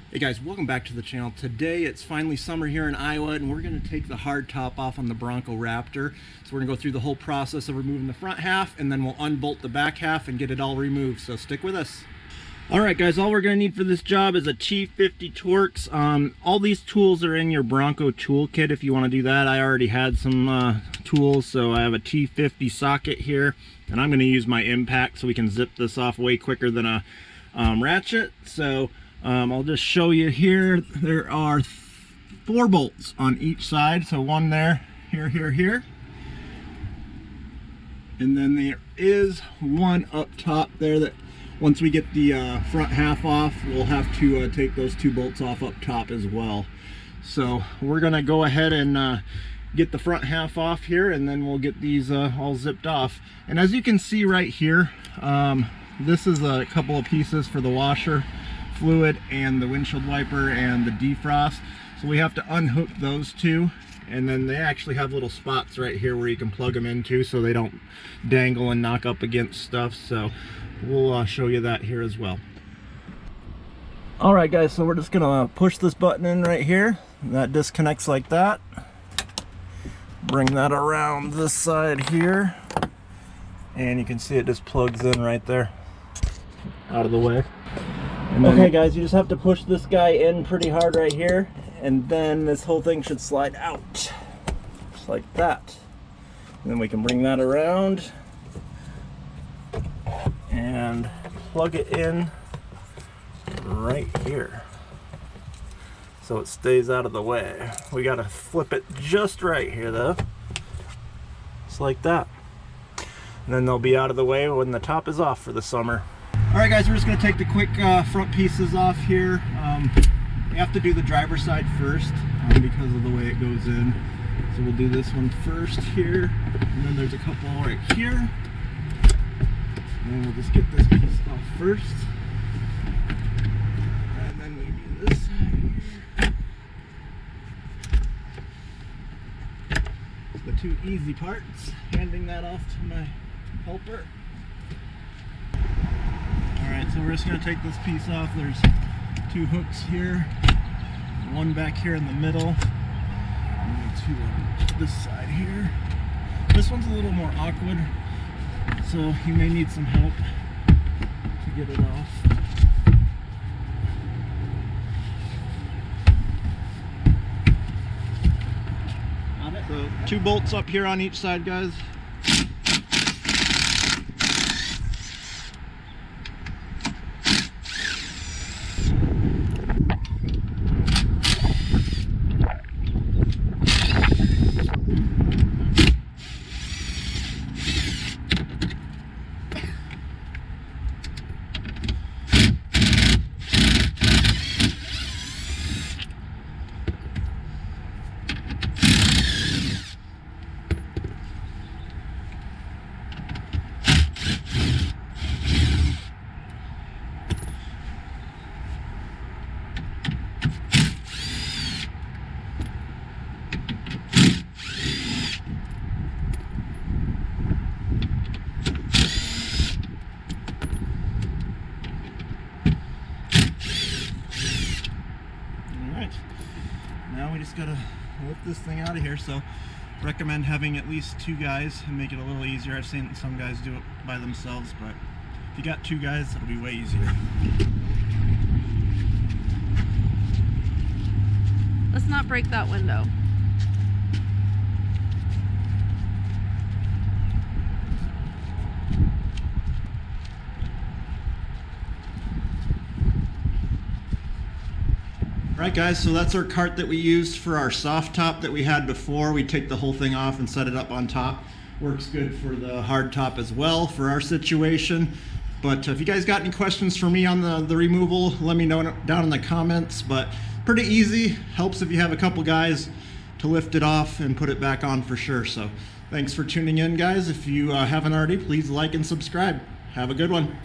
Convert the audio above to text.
Hey guys, welcome back to the channel. Today it's finally summer here in Iowa and we're going to take the hard top off on the Bronco Raptor. So we're going to go through the whole process of removing the front half and then we'll unbolt the back half and get it all removed. So stick with us. Alright guys, all we're going to need for this job is a T50 Torx. All these tools are in your Bronco toolkit if you want to do that. I already had some tools, so I have a T50 socket here and I'm going to use my impact so we can zip this off way quicker than a ratchet. So I'll just show you here. There are 4 bolts on each side. So one there, here. And then there is one up top there that once we get the front half off, we'll have to take those 2 bolts off up top as well. So we're gonna go ahead and get the front half off here and then we'll get these all zipped off. And as you can see right here, this is a couple of pieces for the washer fluid and the windshield wiper and the defrost, so we have to unhook those 2, and then they actually have little spots right here where you can plug them into so they don't dangle and knock up against stuff. So we'll show you that here as well. Alright guys, so we're just gonna push this button in right here. That disconnects like that. Bring that around this side here and you can see it just plugs in right there out of the way. Okay guys, you just have to push this guy in pretty hard right here and then this whole thing should slide out just like that. And then we can bring that around and plug it in right here so it stays out of the way. We gotta flip it just right here though, just like that, and then they'll be out of the way when the top is off for the summer. Alright guys, we're just going to take the quick front pieces off here. We have to do the driver's side first because of the way it goes in. So we'll do this one first here, and then there's a couple right here. And then we'll just get this piece off first. And then we do this side here. The 2 easy parts, handing that off to my helper. Alright, so we're just going to take this piece off. There's 2 hooks here, one back here in the middle, and 2 on this side here. This one's a little more awkward, so you may need some help to get it off. Got it. So 2 bolts up here on each side, guys. Now we just gotta lift this thing out of here. So recommend having at least 2 guys and make it a little easier. I've seen some guys do it by themselves, but if you got 2 guys, it'll be way easier. Let's not break that window. Alright guys, so that's our cart that we used for our soft top that we had before. We take the whole thing off and set it up on top. Works good for the hard top as well for our situation. But if you guys got any questions for me on the removal, let me know down in the comments. But pretty easy, helps if you have a couple guys to lift it off and put it back on for sure. So thanks for tuning in guys. If you haven't already, please like and subscribe. Have a good one.